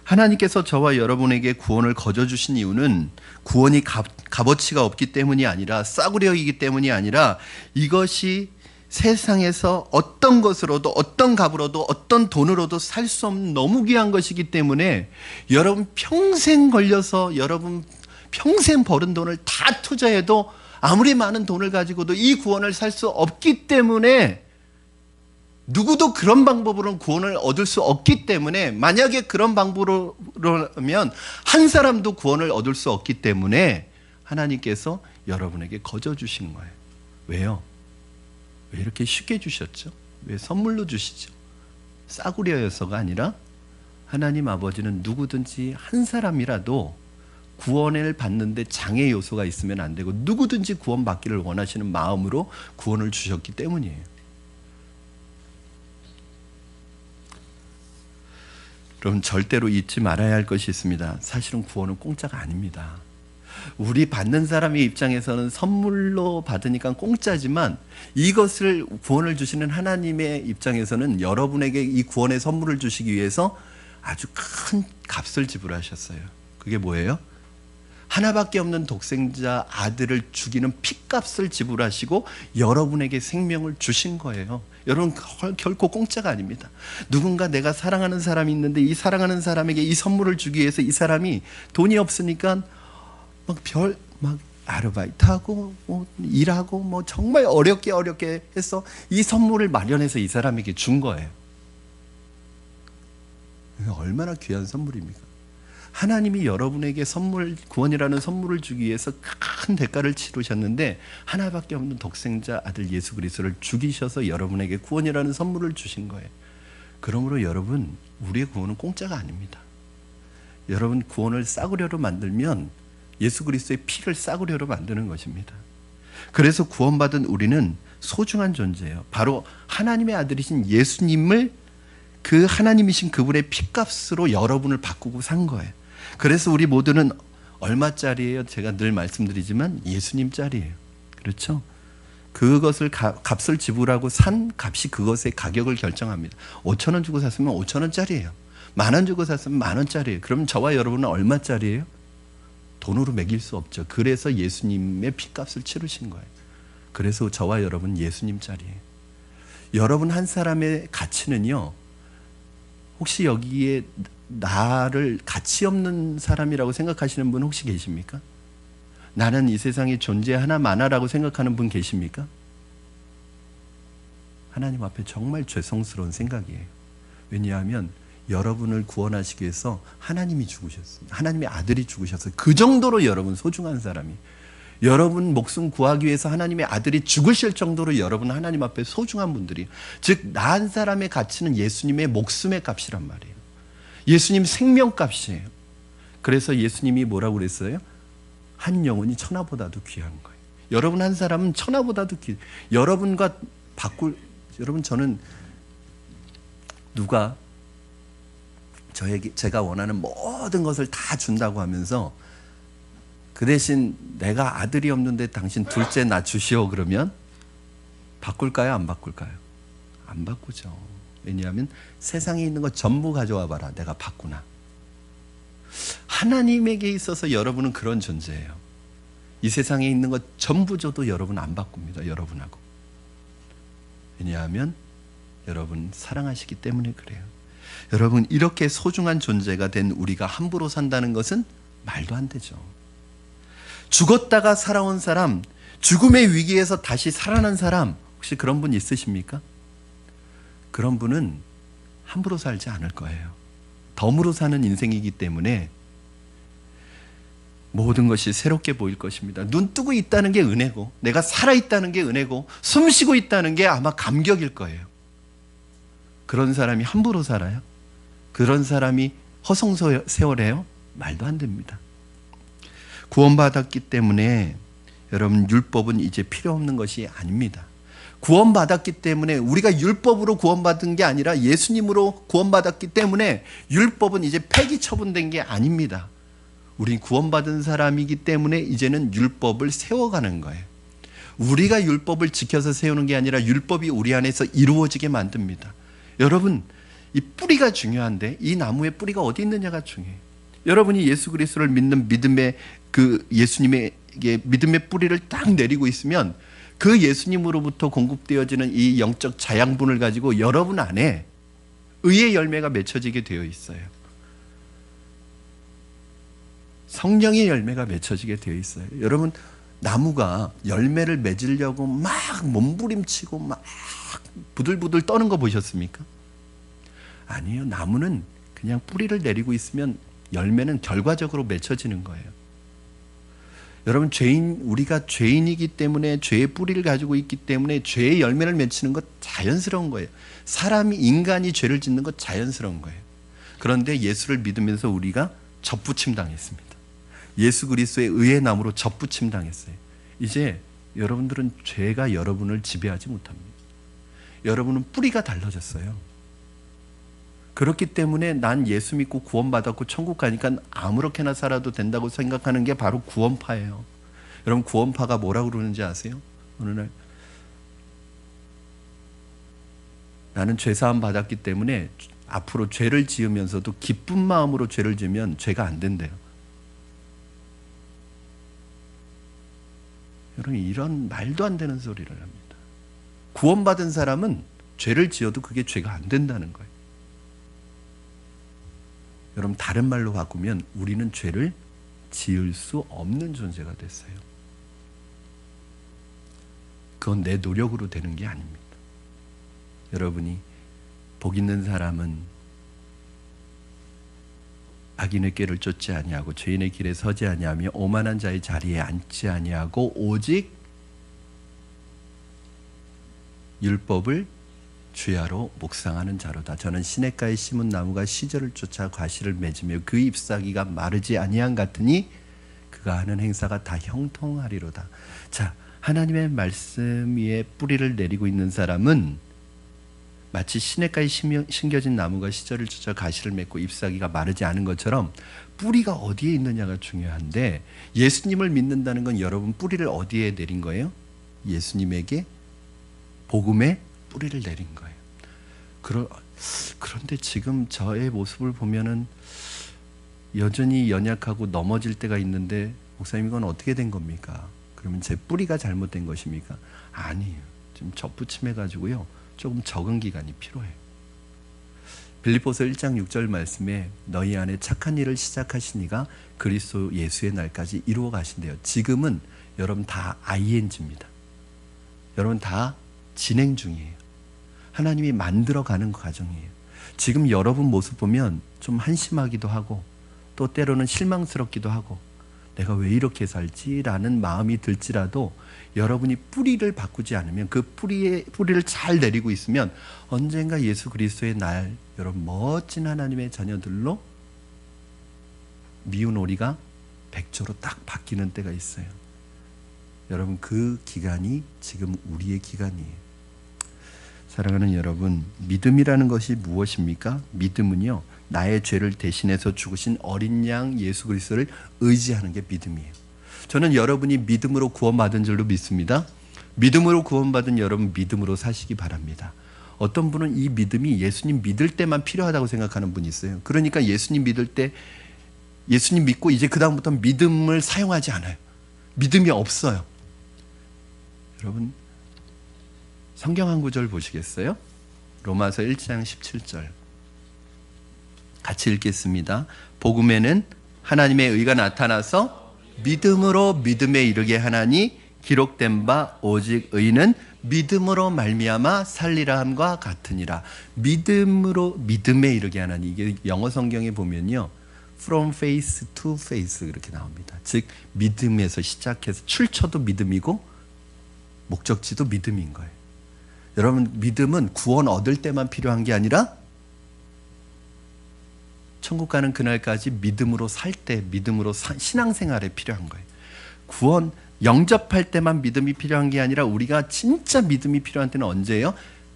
하나님께서 저와 여러분에게 구원을 거저 주신 이유는 구원이 값어치가 없기 때문이 아니라 싸구려이기 때문이 아니라 이것이 세상에서 어떤 것으로도 어떤 값으로도 어떤 돈으로도 살 수 없는 너무 귀한 것이기 때문에 여러분 평생 걸려서 여러분 평생 버는 돈을 다 투자해도 아무리 많은 돈을 가지고도 이 구원을 살 수 없기 때문에, 누구도 그런 방법으로는 구원을 얻을 수 없기 때문에, 만약에 그런 방법으로면 한 사람도 구원을 얻을 수 없기 때문에 하나님께서 여러분에게 거저 주신 거예요. 왜요? 왜 이렇게 쉽게 주셨죠? 왜 선물로 주시죠? 싸구려여서가 아니라 하나님 아버지는 누구든지 한 사람이라도 구원을 받는데 장애 요소가 있으면 안 되고, 누구든지 구원받기를 원하시는 마음으로 구원을 주셨기 때문이에요. 여러분, 절대로 잊지 말아야 할 것이 있습니다. 사실은 구원은 공짜가 아닙니다. 우리 받는 사람의 입장에서는 선물로 받으니까 공짜지만, 이것을 구원을 주시는 하나님의 입장에서는 여러분에게 이 구원의 선물을 주시기 위해서 아주 큰 값을 지불하셨어요. 그게 뭐예요? 하나밖에 없는 독생자 아들을 죽이는 핏값을 지불하시고 여러분에게 생명을 주신 거예요. 여러분, 결코 공짜가 아닙니다. 누군가 내가 사랑하는 사람이 있는데 이 사랑하는 사람에게 이 선물을 주기 위해서 이 사람이 돈이 없으니까 막 아르바이트하고 일하고 정말 어렵게 해서 이 선물을 마련해서 이 사람에게 준 거예요. 얼마나 귀한 선물입니까? 하나님이 여러분에게 구원이라는 선물을 주기 위해서 큰 대가를 치르셨는데, 하나밖에 없는 독생자 아들 예수 그리스도를 죽이셔서 여러분에게 구원이라는 선물을 주신 거예요. 그러므로 여러분, 우리의 구원은 공짜가 아닙니다. 여러분, 구원을 싸구려로 만들면 예수 그리스도의 피를 싸구려로 만드는 것입니다. 그래서 구원받은 우리는 소중한 존재예요. 바로 하나님의 아들이신 예수님을, 그 하나님이신 그분의 피값으로 여러분을 바꾸고 산 거예요. 그래서 우리 모두는 얼마짜리예요? 제가 늘 말씀드리지만 예수님짜리예요. 그렇죠? 그것을 값을 지불하고 산 값이 그것의 가격을 결정합니다. 5천 원 주고 샀으면 5천 원짜리예요. 10,000원 주고 샀으면 10,000원짜리예요. 그럼 저와 여러분은 얼마짜리예요? 돈으로 매길 수 없죠. 그래서 예수님의 피값을 치르신 거예요. 그래서 저와 여러분 예수님짜리예요. 여러분 한 사람의 가치는요, 혹시 여기에 나를 가치 없는 사람이라고 생각하시는 분 혹시 계십니까? 나는 이 세상에 존재하나 마나라고 생각하는 분 계십니까? 하나님 앞에 정말 죄송스러운 생각이에요. 왜냐하면 여러분을 구원하시기 위해서 하나님이 죽으셨습니다. 하나님의 아들이 죽으셨어요. 그 정도로 여러분 소중한 사람이, 여러분 목숨 구하기 위해서 하나님의 아들이 죽으실 정도로 여러분 하나님 앞에 소중한 분들이, 즉 나 한 사람의 가치는 예수님의 목숨의 값이란 말이에요. 예수님 생명값이에요. 그래서 예수님이 뭐라고 그랬어요? 한 영혼이 천하보다도 귀한 거예요. 여러분 한 사람은 천하보다도 여러분과 여러분, 저는 누가 제가 원하는 모든 것을 다 준다고 하면서 그 대신 내가 아들이 없는데 당신 둘째 나 주시오 그러면 바꿀까요? 안 바꿀까요? 안 바꾸죠. 왜냐하면 세상에 있는 거 전부 가져와 봐라. 내가 바꾸나. 하나님에게 있어서 여러분은 그런 존재예요. 이 세상에 있는 것 전부 줘도 여러분 안 바꿉니다. 여러분하고. 왜냐하면 여러분 사랑하시기 때문에 그래요. 여러분, 이렇게 소중한 존재가 된 우리가 함부로 산다는 것은 말도 안 되죠. 죽었다가 살아온 사람, 죽음의 위기에서 다시 살아난 사람, 혹시 그런 분 있으십니까? 그런 분은 함부로 살지 않을 거예요. 덤으로 사는 인생이기 때문에 모든 것이 새롭게 보일 것입니다. 눈 뜨고 있다는 게 은혜고, 내가 살아있다는 게 은혜고, 숨 쉬고 있다는 게 아마 감격일 거예요. 그런 사람이 함부로 살아요? 그런 사람이 허송세월해요? 말도 안 됩니다. 구원받았기 때문에 여러분, 율법은 이제 필요 없는 것이 아닙니다. 구원받았기 때문에, 우리가 율법으로 구원받은 게 아니라 예수님으로 구원받았기 때문에 율법은 이제 폐기 처분된 게 아닙니다. 우린 구원받은 사람이기 때문에 이제는 율법을 세워가는 거예요. 우리가 율법을 지켜서 세우는 게 아니라 율법이 우리 안에서 이루어지게 만듭니다. 여러분, 이 뿌리가 중요한데 이 나무의 뿌리가 어디 있느냐가 중요해요. 여러분이 예수 그리스도를 믿는 믿음의 예수님에게 믿음의 뿌리를 딱 내리고 있으면 그 예수님으로부터 공급되어지는 이 영적 자양분을 가지고 여러분 안에 의의 열매가 맺혀지게 되어 있어요. 성령의 열매가 맺혀지게 되어 있어요. 여러분, 나무가 열매를 맺으려고 막 몸부림치고 막 부들부들 떠는 거 보셨습니까? 아니에요. 나무는 그냥 뿌리를 내리고 있으면 열매는 결과적으로 맺혀지는 거예요. 여러분, 우리가 죄인이기 때문에 죄의 뿌리를 가지고 있기 때문에 죄의 열매를 맺히는 것 자연스러운 거예요. 인간이 죄를 짓는 것 자연스러운 거예요. 그런데 예수를 믿으면서 우리가 접붙임 당했습니다. 예수 그리스도의 의의 나무로 접붙임 당했어요. 이제 여러분들은 죄가 여러분을 지배하지 못합니다. 여러분은 뿌리가 달라졌어요. 그렇기 때문에 난 예수 믿고 구원받았고 천국 가니까 아무렇게나 살아도 된다고 생각하는 게 바로 구원파예요. 여러분, 구원파가 뭐라고 그러는지 아세요? 어느 날 나는 죄사함 받았기 때문에 앞으로 죄를 지으면서도 기쁜 마음으로 죄를 지으면 죄가 안 된대요. 여러분, 이런 말도 안 되는 소리를 합니다. 구원받은 사람은 죄를 지어도 그게 죄가 안 된다는 거예요. 여러분, 다른 말로 바꾸면 우리는 죄를 지을 수 없는 존재가 됐어요. 그건 내 노력으로 되는 게 아닙니다. 여러분이 복 있는 사람은 악인의 꾀를 쫓지 아니하고 죄인의 길에 서지 아니하며 오만한 자의 자리에 앉지 아니하고 오직 율법을 주야로 묵상하는 자로다. 저는 시냇가에 심은 나무가 시절을 쫓아 과실을 맺으며 그 잎사귀가 마르지 아니한 같으니 그가 하는 행사가 다 형통하리로다. 자, 하나님의 말씀 위에 뿌리를 내리고 있는 사람은 마치 시냇가에 심겨진 나무가 시절을 쫓아 가시를 맺고 잎사귀가 마르지 않은 것처럼 뿌리가 어디에 있느냐가 중요한데, 예수님을 믿는다는 건 여러분 뿌리를 어디에 내린 거예요? 예수님에게 복음의 뿌리를 내린 거예요. 그런데 지금 저의 모습을 보면은 여전히 연약하고 넘어질 때가 있는데, 목사님 이건 어떻게 된 겁니까? 그러면 제 뿌리가 잘못된 것입니까? 아니에요. 지금 접붙임해가지고요, 조금 적은 기간이 필요해요. 빌립보서 1장 6절 말씀에 너희 안에 착한 일을 시작하시니가 그리스도 예수의 날까지 이루어 가신대요. 지금은 여러분 다 ING입니다. 여러분 다 진행 중이에요. 하나님이 만들어가는 과정이에요. 지금 여러분 모습 보면 좀 한심하기도 하고 또 때로는 실망스럽기도 하고 내가 왜 이렇게 살지라는 마음이 들지라도 여러분이 뿌리를 바꾸지 않으면, 그 뿌리를 잘 내리고 있으면 언젠가 예수 그리스도의 날, 여러분 멋진 하나님의 자녀들로 미운 오리가 백조로 딱 바뀌는 때가 있어요. 여러분, 그 기간이 지금 우리의 기간이에요. 사랑하는 여러분, 믿음이라는 것이 무엇입니까? 믿음은요, 나의 죄를 대신해서 죽으신 어린 양 예수 그리스도를 의지하는 게 믿음이에요. 저는 여러분이 믿음으로 구원받은 줄로 믿습니다. 믿음으로 구원받은 여러분, 믿음으로 사시기 바랍니다. 어떤 분은 이 믿음이 예수님 믿을 때만 필요하다고 생각하는 분이 있어요. 그러니까 예수님 믿을 때 예수님 믿고 이제 그 다음부터 믿음을 사용하지 않아요. 믿음이 없어요. 여러분, 성경 한 구절 보시겠어요? 로마서 1장 17절 같이 읽겠습니다. 복음에는 하나님의 의가 나타나서 믿음으로 믿음에 이르게 하나니 기록된 바 오직 의는 믿음으로 말미암아 살리라 함과 같으니라. 믿음으로 믿음에 이르게 하나니, 이게 영어 성경에 보면요, from faith to faith 이렇게 나옵니다. 즉 믿음에서 시작해서 출처도 믿음이고 목적지도 믿음인 거예요. 여러분, 믿음은 구원 얻을 때만 필요한 게 아니라 천국 가는 그날까지 믿음으로 살 때, 믿음으로 신앙생활에 필요한 거예요. 구원 영접할 때만 믿음이 필요한 게 아니라 우리가 진짜 믿음이 필요한 때는 언제예요?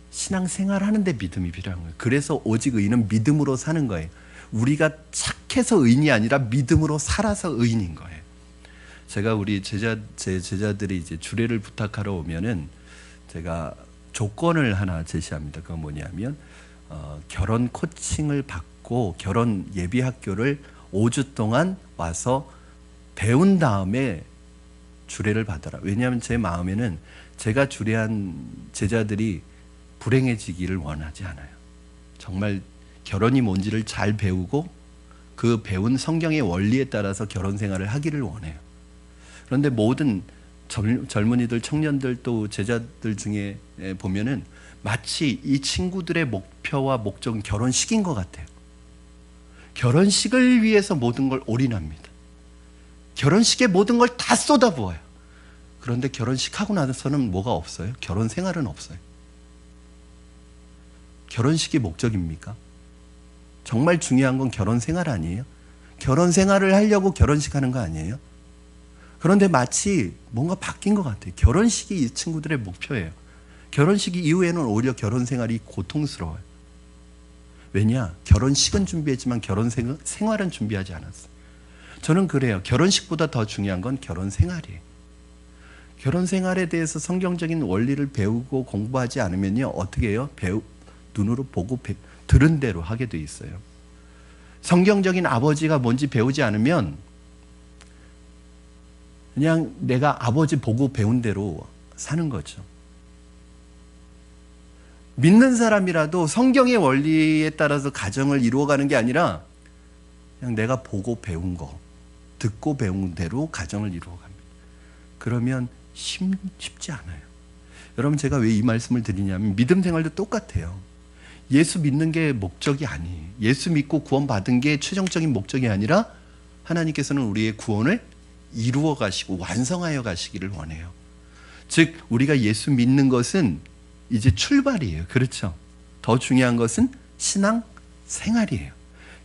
신앙생활 하는데 믿음이 필요한 거예요. 그래서 오직 의인은 믿음으로 사는 거예요. 우리가 착해서 의인이 아니라 믿음으로 살아서 의인인 거예요. 제가 우리 제 제자들이 이제 주례를 부탁하러 오면은 제가 조건을 하나 제시합니다. 그건 뭐냐면 결혼 코칭을 받고 결혼 예비 학교를 5주 동안 와서 배운 다음에 주례를 받아라. 왜냐하면 제 마음에는 제가 주례한 제자들이 불행해지기를 원하지 않아요. 정말 결혼이 뭔지를 잘 배우고 그 배운 성경의 원리에 따라서 결혼 생활을 하기를 원해요. 그런데 모든 젊은이들, 청년들 또 제자들 중에 보면은 마치 이 친구들의 목표와 목적은 결혼식인 것 같아요. 결혼식을 위해서 모든 걸 올인합니다. 결혼식에 모든 걸 다 쏟아부어요. 그런데 결혼식 하고 나서는 뭐가 없어요? 결혼 생활은 없어요. 결혼식이 목적입니까? 정말 중요한 건 결혼 생활 아니에요? 결혼 생활을 하려고 결혼식 하는 거 아니에요? 그런데 마치 뭔가 바뀐 것 같아요. 결혼식이 이 친구들의 목표예요. 결혼식 이후에는 오히려 결혼 생활이 고통스러워요. 왜냐? 결혼식은 준비했지만 결혼 생활은 준비하지 않았어요. 저는 그래요. 결혼식보다 더 중요한 건 결혼 생활이에요. 결혼 생활에 대해서 성경적인 원리를 배우고 공부하지 않으면요, 어떻게 해요? 눈으로 보고 들은 대로 하게 돼 있어요. 성경적인 아버지가 뭔지 배우지 않으면 그냥 내가 아버지 보고 배운 대로 사는 거죠. 믿는 사람이라도 성경의 원리에 따라서 가정을 이루어가는 게 아니라 그냥 내가 보고 배운 거, 듣고 배운 대로 가정을 이루어갑니다. 그러면 쉽지 않아요. 여러분, 제가 왜 이 말씀을 드리냐면 믿음 생활도 똑같아요. 예수 믿는 게 목적이 아니에요. 예수 믿고 구원받은 게 최종적인 목적이 아니라 하나님께서는 우리의 구원을 이루어 가시고 완성하여 가시기를 원해요. 즉 우리가 예수 믿는 것은 이제 출발이에요. 그렇죠? 더 중요한 것은 신앙 생활이에요.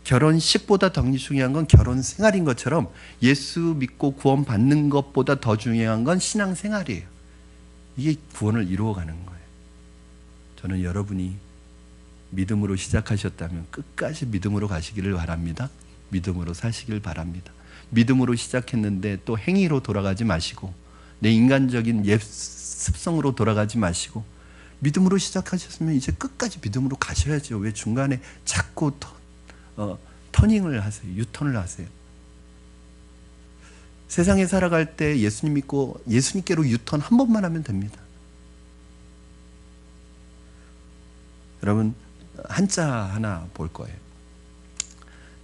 결혼식보다 더 중요한 건 결혼 생활인 것처럼 예수 믿고 구원받는 것보다 더 중요한 건 신앙 생활이에요. 이게 구원을 이루어가는 거예요. 저는 여러분이 믿음으로 시작하셨다면 끝까지 믿음으로 가시기를 바랍니다. 믿음으로 사시길 바랍니다. 믿음으로 시작했는데 또 행위로 돌아가지 마시고 내 인간적인 옛 습성으로 돌아가지 마시고 믿음으로 시작하셨으면 이제 끝까지 믿음으로 가셔야죠. 왜 중간에 자꾸 터닝을 하세요? 유턴을 하세요? 세상에 살아갈 때 예수님 믿고 예수님께로 유턴 한 번만 하면 됩니다. 여러분, 한자 하나 볼 거예요.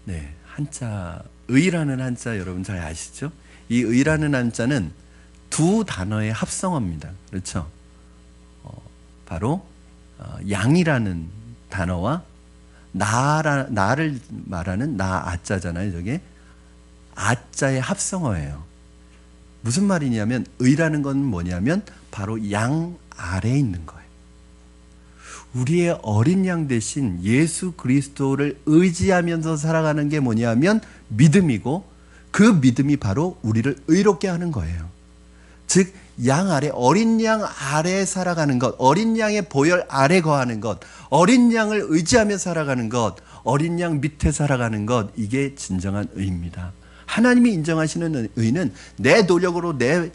네, 한자, 의라는 한자 여러분 잘 아시죠? 이 의라는 한자는 두 단어의 합성어입니다. 그렇죠? 바로 양이라는 단어와 나를 말하는 아자잖아요. 저게 아자의 합성어예요. 무슨 말이냐면 의라는 건 뭐냐면 바로 양 아래에 있는 거예요. 우리의 어린 양 대신 예수 그리스도를 의지하면서 살아가는 게 뭐냐면 믿음이고 그 믿음이 바로 우리를 의롭게 하는 거예요. 즉 양 아래, 어린 양 아래에 살아가는 것, 어린 양의 보혈 아래 거하는 것, 어린 양을 의지하며 살아가는 것, 어린 양 밑에 살아가는 것, 이게 진정한 의입니다. 하나님이 인정하시는 의는 내 노력으로 내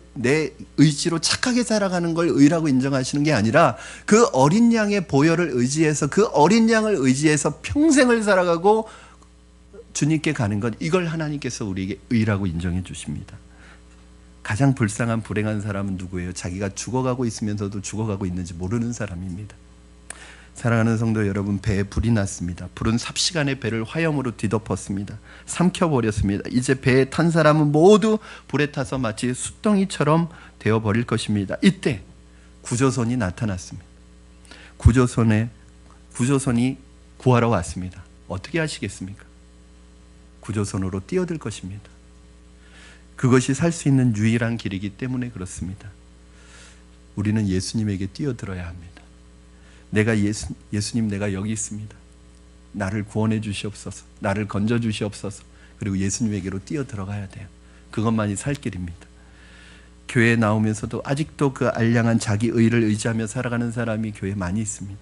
의지로 착하게 살아가는 걸 의라고 인정하시는 게 아니라 그 어린 양의 보혈을 의지해서 그 어린 양을 의지해서 평생을 살아가고 주님께 가는 것, 이걸 하나님께서 우리에게 의라고 인정해 주십니다. 가장 불쌍한 불행한 사람은 누구예요? 자기가 죽어가고 있으면서도 죽어가고 있는지 모르는 사람입니다. 사랑하는 성도 여러분, 배에 불이 났습니다. 불은 삽시간에 배를 화염으로 뒤덮었습니다. 삼켜버렸습니다. 이제 배에 탄 사람은 모두 불에 타서 마치 숯덩이처럼 되어버릴 것입니다. 이때 구조선이 나타났습니다. 구조선이 구하러 왔습니다. 어떻게 하시겠습니까? 구조선으로 뛰어들 것입니다. 그것이 살 수 있는 유일한 길이기 때문에 그렇습니다. 우리는 예수님에게 뛰어들어야 합니다. 예수님, 내가 여기 있습니다. 나를 구원해 주시옵소서. 나를 건져 주시옵소서. 그리고 예수님에게로 뛰어들어가야 돼요. 그것만이 살 길입니다. 교회에 나오면서도 아직도 그 알량한 자기 의를 의지하며 살아가는 사람이 교회에 많이 있습니다.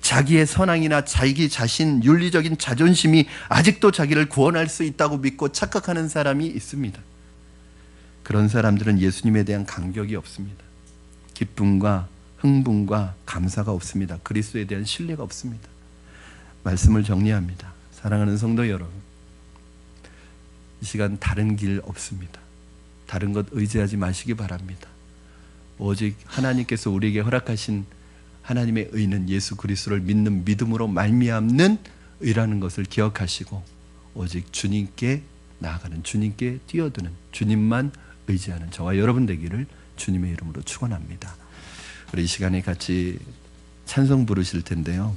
자기의 선앙이나 자기 자신 윤리적인 자존심이 아직도 자기를 구원할 수 있다고 믿고 착각하는 사람이 있습니다. 그런 사람들은 예수님에 대한 감격이 없습니다. 기쁨과 흥분과 감사가 없습니다. 그리스도에 대한 신뢰가 없습니다. 말씀을 정리합니다. 사랑하는 성도 여러분, 이 시간 다른 길 없습니다. 다른 것 의지하지 마시기 바랍니다. 오직 하나님께서 우리에게 허락하신 하나님의 의는 예수 그리스도를 믿는 믿음으로 말미암는 의라는 것을 기억하시고 오직 주님께 나아가는, 주님께 뛰어드는, 주님만 의지하는 저와 여러분 되기를 주님의 이름으로 축원합니다. 우리 이 시간에 같이 찬송 부르실 텐데요.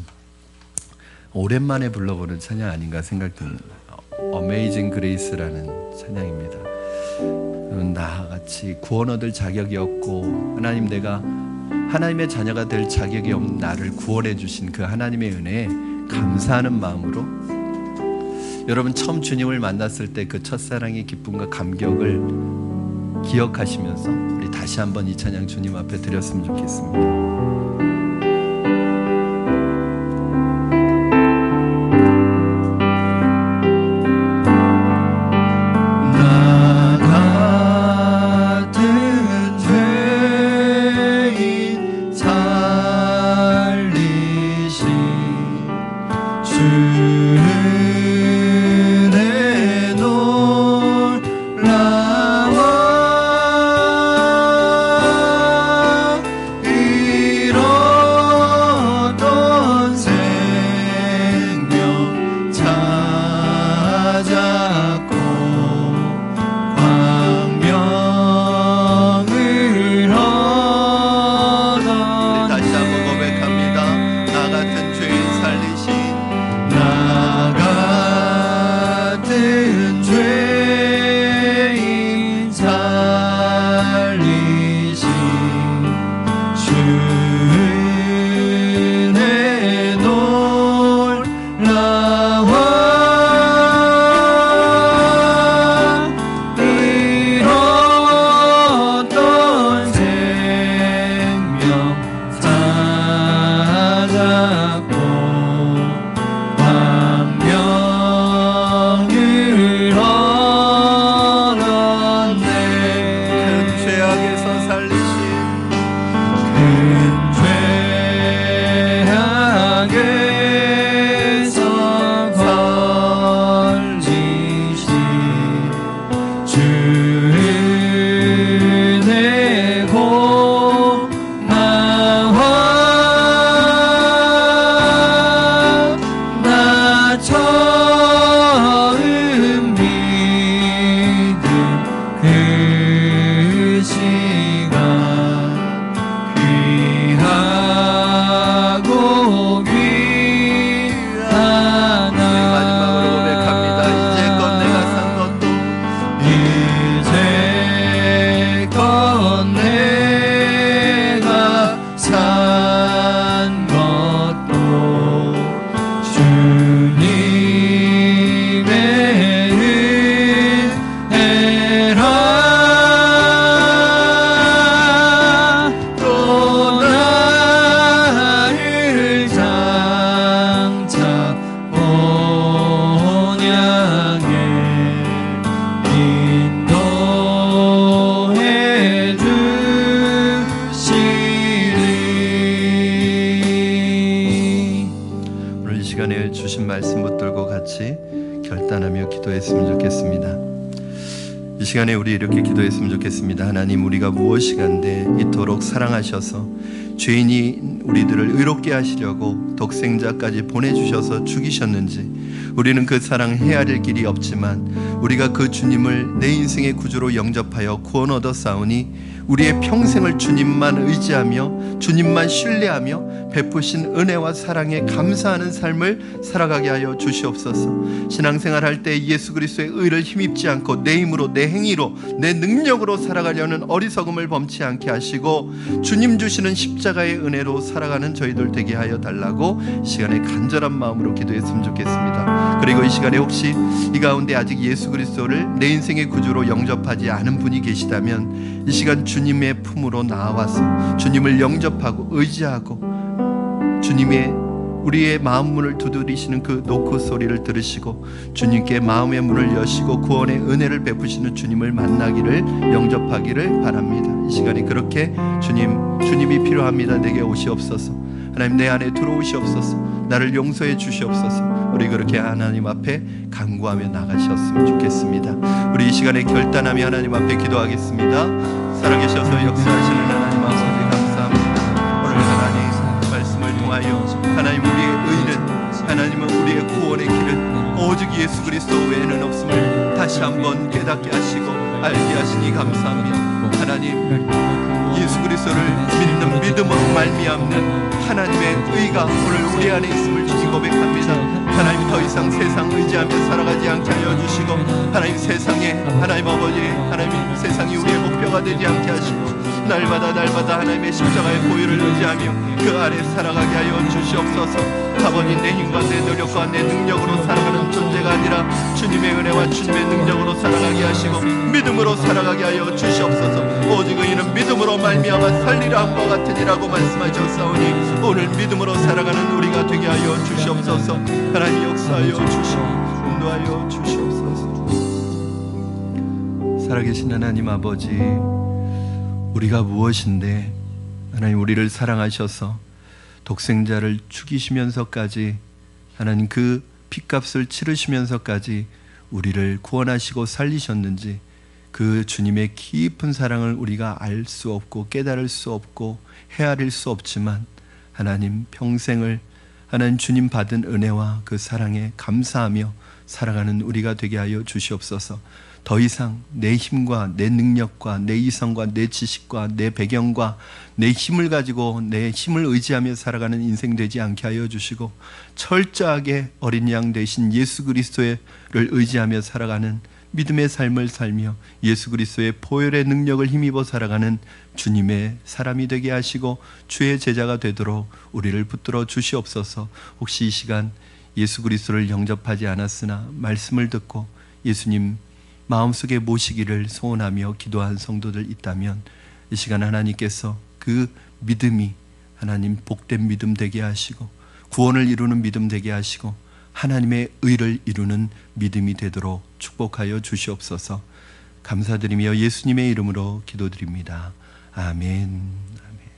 오랜만에 불러보는 찬양 아닌가 생각됩니다. Amazing Grace라는 찬양입니다. 나같이 구원 얻을 자격이 없고 하나님 내가 하나님의 자녀가 될 자격이 없는 나를 구원해 주신 그 하나님의 은혜에 감사하는 마음으로 여러분 처음 주님을 만났을 때 그 첫사랑의 기쁨과 감격을 기억하시면서 우리 다시 한번 이 찬양 주님 앞에 드렸으면 좋겠습니다. 주신 말씀 붙들고 같이 결단하며 기도했으면 좋겠습니다. 이 시간에 우리 이렇게 기도했으면 좋겠습니다. 하나님, 우리가 무엇이간데 이토록 사랑하셔서 죄인이 우리들을 의롭게 하시려고 독생자까지 보내주셔서 죽이셨는지 우리는 그 사랑 헤아릴 길이 없지만 우리가 그 주님을 내 인생의 구주로 영접하여 구원 얻어 싸우니 우리의 평생을 주님만 의지하며 주님만 신뢰하며 베푸신 은혜와 사랑에 감사하는 삶을 살아가게 하여 주시옵소서. 신앙생활 할 때 예수 그리스도의 의를 힘입지 않고 내 힘으로 내 행위로 내 능력으로 살아가려는 어리석음을 범치 않게 하시고 주님 주시는 십자가의 은혜로 살아가는 저희들 되게 하여 달라고 이 시간에 간절한 마음으로 기도했으면 좋겠습니다. 그리고 이 시간에 혹시 이 가운데 아직 예수 그리스도를 내 인생의 구주로 영접하지 않은 분이 계시다면 이 시간 주님의 품으로 나와서 주님을 영접하고 의지하고 주님의 우리의 마음 문을 두드리시는 그 노크 소리를 들으시고 주님께 마음의 문을 여시고 구원의 은혜를 베푸시는 주님을 만나기를 영접하기를 바랍니다. 이 시간에 그렇게 주님이 필요합니다. 내게 오시옵소서. 하나님, 내 안에 들어오시옵소서. 나를 용서해 주시옵소서. 우리 그렇게 하나님 앞에 간구하며 나가셨으면 좋겠습니다. 우리 이 시간에 결단하며 하나님 앞에 기도하겠습니다. 살아계셔서 역사하시는 하나님 아버지 감사합니다. 오늘 하나님 말씀을 통하여 하나님, 우리의 의는, 하나님은 우리의 구원의 길은 오직 예수 그리스도 외에는 없음을 다시 한번 깨닫게 하시고 알게 하시니 감사합니다. 하나님 예수 그리스도를 믿는 믿음으로 말미암는 하나님의 의가 오늘 우리 안에 있음을 주님 고백합니다. 하나님 더 이상 세상 의지하며 살아가지 않게 하여 주시고 하나님 세상에 하나님 아버지 하나님 세상이 우리의 목표가 되지 않게 하시고 날마다 하나님의 십자가의 보혈을 의지하며 그 아래 살아가게 하여 주시옵소서. 아버지 내 힘과 내 노력과 내 능력으로 살아가는 존재가 아니라 주님의 은혜와 주님의 능력으로 살아가게 하시고 믿음으로 살아가게 하여 주시옵소서. 오직 의인은 믿음으로 말미암아 살리라 함과 같으니라고 말씀하셨사오니 오늘 믿음으로 살아가는 우리가 되게 하여 주시옵소서. 하나님 역사하여 주시고 인도하여 주시옵소서. 살아계신 하나님 아버지, 우리가 무엇인데 하나님 우리를 사랑하셔서 독생자를 죽이시면서까지 하나님 그 핏값을 치르시면서까지 우리를 구원하시고 살리셨는지 그 주님의 깊은 사랑을 우리가 알 수 없고 깨달을 수 없고 헤아릴 수 없지만 하나님 평생을 하나님 주님 받은 은혜와 그 사랑에 감사하며 살아가는 우리가 되게 하여 주시옵소서. 더 이상 내 힘과 내 능력과 내 이성과 내 지식과 내 배경과 내 힘을 가지고 내 힘을 의지하며 살아가는 인생 되지 않게 하여 주시고 철저하게 어린 양 되신 예수 그리스도를 의지하며 살아가는 믿음의 삶을 살며 예수 그리스도의 보혈의 능력을 힘입어 살아가는 주님의 사람이 되게 하시고 주의 제자가 되도록 우리를 붙들어 주시옵소서. 혹시 이 시간 예수 그리스도를 영접하지 않았으나 말씀을 듣고 예수님 마음속에 모시기를 소원하며 기도한 성도들 있다면 이 시간 하나님께서 그 믿음이 하나님 복된 믿음 되게 하시고 구원을 이루는 믿음 되게 하시고 하나님의 의를 이루는 믿음이 되도록 축복하여 주시옵소서. 감사드리며 예수님의 이름으로 기도드립니다. 아멘. 아멘.